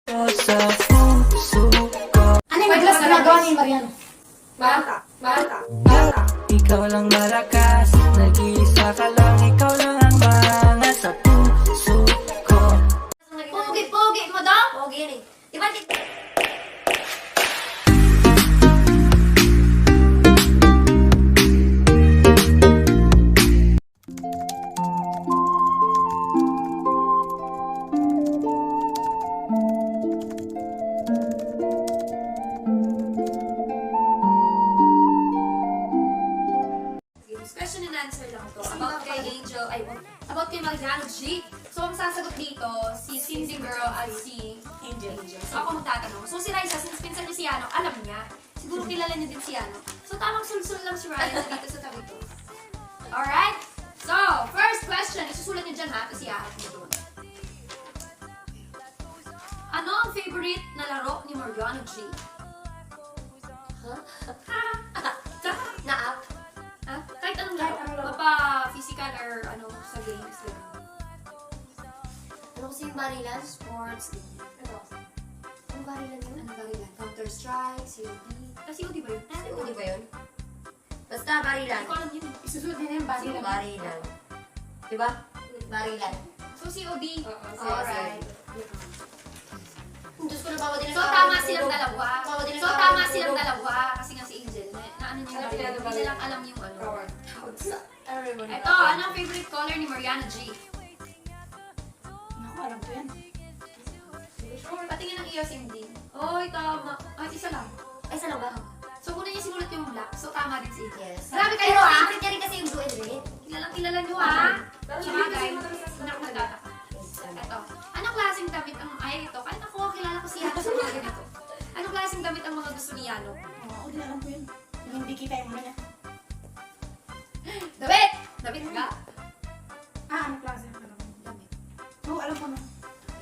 Sa puso ko. Ano yung madalas ginagawa ni Mariano? Bata. Ikaw lang malakas, nag-iisa ka lang, ikaw lang ang maangat sa puso ko. Pogi mo daw? Pogi yan eh. Diba, Question and answer lang to. About kay Angel, about kay Mariano G. So, ang sasagot dito, si Cindy Girl at si Angel. So, ako magtatanong. So, si Raisa, since pinsan niya si Yano, alam niya. Siguro kilala niya din si Yano. So, tamang sulsul lang si Ryan dito sa tabi ko. Alright? So, first question. Isusulat niyo dyan ha, tapos iahat niyo doon. Ano ang favorite na laro ni Mariano G? na-up. Ha? Kahit anong laro. Mapa physical or ano sa games. Ano kasi yung barilan? Sports. Ano barilan yun? Ano ba rin? Counter-Strike, COD. COD ba yun? Hindi ba yun? Basta barilan. Hindi ko alam yun. Isusunod din yung body lang. Barilan. Diba? Barilan. So, COD. Alright. Diyos ko, nabawa din So, tama silang dalawa. Nabawa din So, tama silang dalawa. Kasi nga si Angel, na ano niya Alam rin. nila Hindi nilang alam yung ano. Everyone. Ito, ano ang favorite color ni Mariana G? Naku, alam ko yan. Patingin ng iyo, Cindy. Oy, tama. Ay, isa lang. Ay, isa lang ba? So, una niya sinulat yung black. So, tama din si Angel. Yes. Grabe Pero kayo, ha? favorite niya rin kasi yung blue and red. Kilala nyo, ha? Sabagay. Hindi ako nagtataka. Ito. Anong klaseng damit ang... Ay, ito. Kahit ako, kilala ko si Yano sa mga ganito. Anong klaseng damit ang mga gusto ni Yano? Ako din alam ko yun. Yung hindi kita yung mga niya. Damit! Damit ka? Anong klase? Alam ko. Damit. Oo, alam ko na.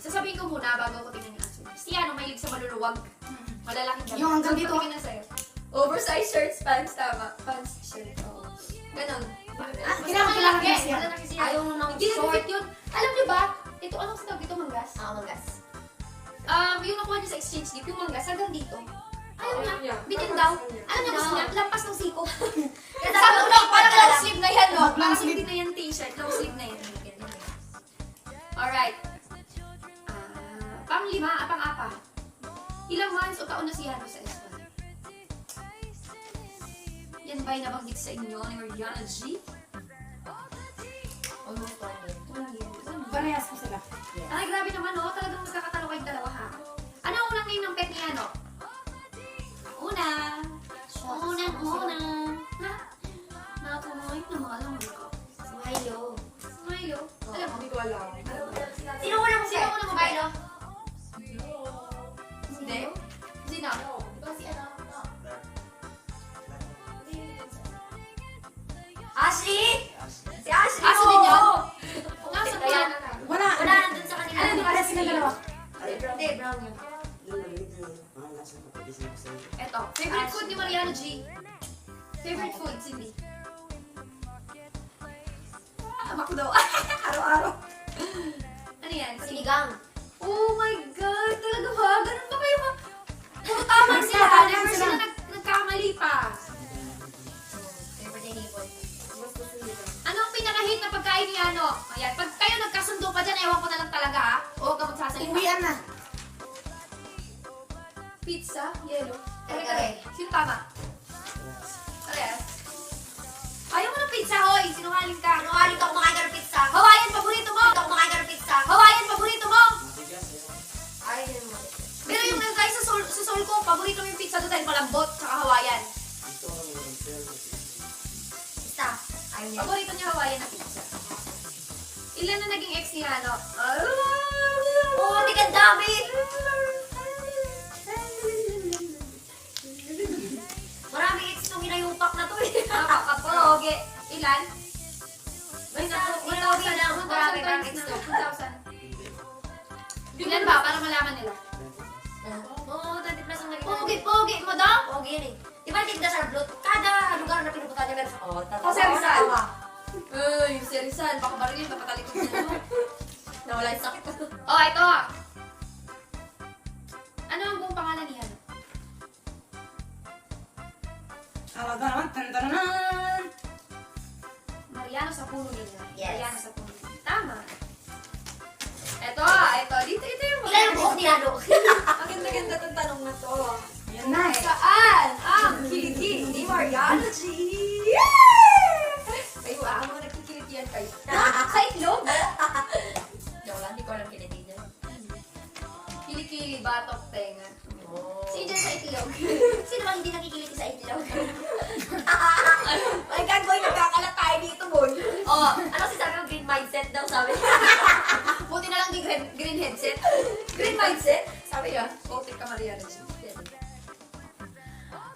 Sasabihin ko muna bago ko tingnan yung answer. Si Yano mahilig sa maluluwag. Malalaking damit. Yung hanggang dito? Patingin na sa'yo. Oversized shirts, pants, tama. Pants, shirt, oo. Ganon. kailangan ko siya. Ayaw mo ng Hindi short. short yun. Alam niyo ba? Ito, anong sa tawag ito, manggas? Ako magas. Yung nakuha niya sa exchange gift, yung manggas, hanggang dito. Ayaw niya. Yeah. Bitin daw. Alam niya gusto niya, lampas ng siko. Kaya Sabi ko lang, parang long sleeve na yan, no? Long Parang sleeve. hindi na yan t-shirt, long sleeve na yan. Alright. Pang-apa. Ilang months o taon na si Yano sa S1? Yan ba'y nabanggit sa inyo ni Mariana G? Almost 1 year. 1 year. Parehas ko sila. Ay, grabe naman, no? Talagang magkakatalo kayong dalawa, ha? Ano ang unang name ng pet ni Yano? Una. Una. Ha? Nakumoy na mga alam mo ko. Smilo. Milo. Alam mo? Hindi ko alam. Sino unang mo, Milo? Hindi. Sino? Ashley! Si Ashley! Aso din yun? Nasa ba yan? Wala. Wala, nandun sa kanila. Ano yung parehas sila dalawa? Hindi, brown yun. Eto. Favorite food ni Mariano G? Favorite food, Cindy? Ako daw. Araw-araw. Ano yan? Sinigang. Oh my God! Talaga ba? Ganun ba kayo Puro tama sila. Never sila nagkamali pa. Favorite ni Nicole. Ano ang pinaka-hit na pagkain ni Ano? Ayan. Pag kayo nagkasundo pa dyan, ewan ko na lang talaga ha. Huwag ka magsasalita. Uwian na. Pizza, yellow. Kare-kare. Sino tama? Parehas. Ayaw mo ng pizza, hoy! Sinungaling ka. Sinungaling ka kumakain ka ng pizza. Hawaiian, paborito mo! Ikaw kumakain ka ng pizza. Hawaiian, paborito mo! Ay, yun mo. Pero yung nagkay sa soul ko, paborito mo yung pizza doon dahil malambot, tsaka Hawaiian. Pizza. Ayaw niya. Paborito niya Hawaiian na pizza. Ilan na naging ex ni Ano? Oh, di ka dami! Maraming ex itong hinayupak na to eh. Nakakapoge. Ilan? Basta, ikaw din lang. Marami kang ex to. 1,000. Ilan ba? Para malaman nila. Oo, 20 plus ang naging. Pogi mo daw? Pogi yan eh. Di ba tigda sa blot? Kada lugar na pinupunta niya meron sa O, si Rizal. Uy, si Rizal. Baka barilin, papatalikod niya. Nawala yung sakit. Oh, ito. Tawag ka naman. Tan-tan-tan. Mariano sa puno ninyo. Yes. Mariano sa puno ninyo. Tama. Ito. Dito yung Ilan ang buhok ni Ano? Ang ganda-ganda itong tanong na to. Yan na. Saan ang kilikili ni Mariano G? Ay, wow, mga nagkikilikihan kayo. Sa itlog? Joke lang, hindi ko alam kiniti niya. Kilikili, batok, tenga. Sino dyan sa itlog? Sino bang hindi nakikiliti sa itlog? My God, boy, nagkakalat tayo dito, boy. Oh, ano si sabi mo, green mindset daw, sabi. Buti na lang di green headset. Green mindset? Sabi niya, potik ka Mariano G.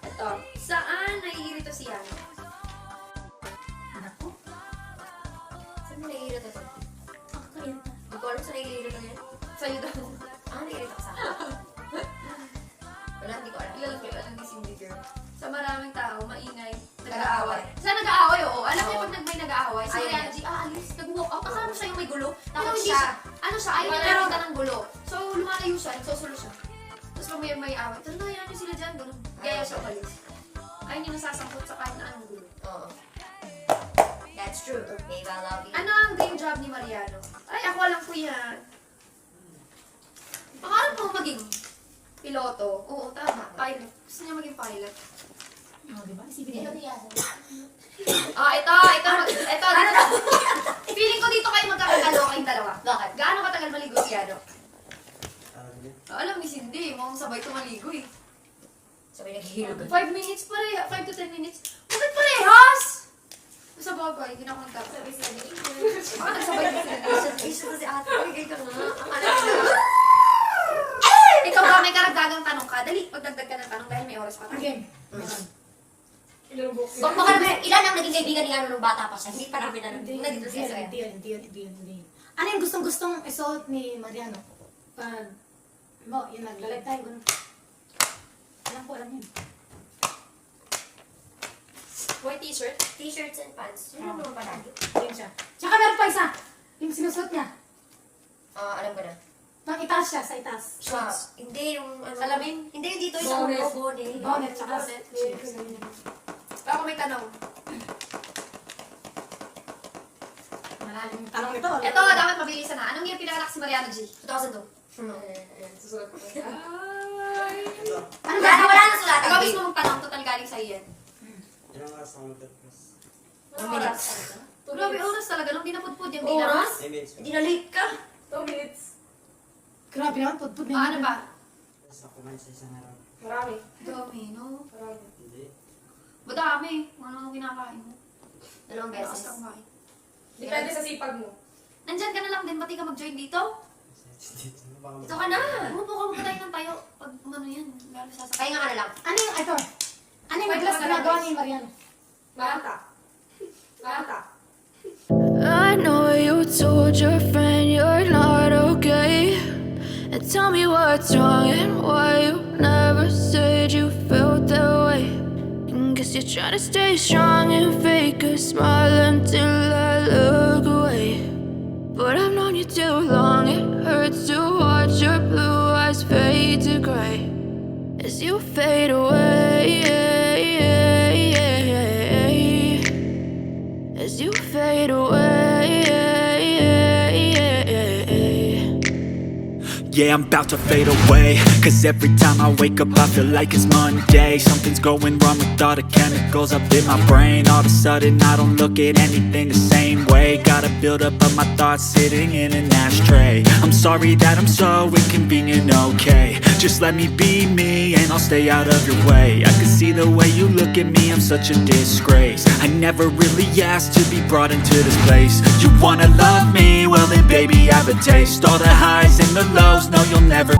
Ito, saan naiirito si Yana? Naku. Saan mo naiirito to? Ako yan. Hindi ko alam saan naiirito niya. Sa'yo daw. Naiirito ka sa akin. Wala, hindi ko alam. Alam ni Cindy girl. Sa maraming tao, maingay, Nag-aaway. nag-aaway. Sa nag-aaway, oo. Alam mo pag may nag-aaway, si Ayaw Mariano niya. G, alis, nag-walk out. Akala mo siya yung may gulo. Takot Pero hindi siya. siya. Ayaw niya nakita ng gulo. So, lumalayo siya, nagsusulo siya. Tapos pag may away, tara na, yan niyo sila dyan, gano'n. Kaya siya umalis. Ayaw niya nasasangkot sa kahit na anong gulo. Oo. That's true. Babe, I love you. Ano ang dream job ni Mariano? Ay, ako alam ko yan. Pangarap mo maging piloto. Oo, tama. Pilot. Gusto niya maging pilot. Oh, di ba? Isipin Hindi niya. ko niyasan. Ito. Feeling ko dito kayo magkakagalo kayong dalawa. Bakit? Gaano katagal maligo si Ano? Alam ni Cindy, mukhang sabay ito maligo eh. Sabi naghihilog. 5 minutes pareha, 5 to 10 minutes. Bakit parehas? Sa bagay, hindi na ako nagtapos. Baka nagsabay din sila. Isa si ate. Bigay ka nga. Ang alam ko. Ikaw ba may karagdagang tanong ka? Dali, magdagdag ka ng tanong dahil may oras pa tayo. Again. Kung baka naman, ilan ang naging kaibigan ni Ano nung bata pa siya? Hindi pa namin alam. Nandito siya sa'yo. Hindi. Ano yung gustong-gustong isuot ni Mariano? Pag, yun naglalag tayo, gano'n. Alam yun. White t-shirt? T-shirts and pants. Yun naman palagi. Yun siya. Tsaka meron pa isa. Yung sinusuot niya. Alam ko na. Pang itaas siya, sa itaas. Hindi yung ano. Salamin? Hindi yung dito yung Bonnet. sa bonnet. Bonnet, tsaka Bonnet. Ako may tanong. Malalim yung tanong ito. Ito, dapat mabilisan na. Anong year pinanganak si Mariano G? 2002. Susulat ko. Ano Wala na, wala na sulatan. Ikaw mismo magtanong, total galing sa'yo yan. Ilang oras ako mag-test? Ang minutes. Grabe, oras talaga. Nung dinapudpud yung bilang. Oras? Ay, minutes. Hindi na late ka. 2 minutes. Grabe naman, pudpud na Ano ba? Tapos ako man sa isang araw. Marami. Dami, no? Hindi. Madami. Ano nung kinakain mo? Dalawang Beses beses. ka kumain. Depende sa sipag mo. Nandyan ka na lang din. Pati ka mag-join dito? Ito ka na. Umupo ka muna tayo ng tayo. Pag ano yan, lalo sasakay. Kaya nga ka na lang. Ano yung, ito? Ano yung madalas ginagawa ni Mariano? Mata. I know you told your friend you're not okay. And tell me what's wrong and why you never said you felt that way. And guess you're trying to stay strong and fake a smile until I look away. But I've known you too long, it hurts to watch your blue eyes fade to gray as you fade away. As you fade away. Yeah, I'm about to fade away. Cause every time I wake up I feel like it's Monday. Something's going wrong with all the chemicals up in my brain. All of a sudden I don't look at anything the same way. Gotta build up of my thoughts sitting in an ashtray. I'm sorry that I'm so inconvenient, okay. Just let me be me and I'll stay out of your way. I can see the way you look at me, I'm such a disgrace. I never really asked to be brought into this place. You wanna love me? Well then baby I have a taste. All the highs and the lows, no you'll never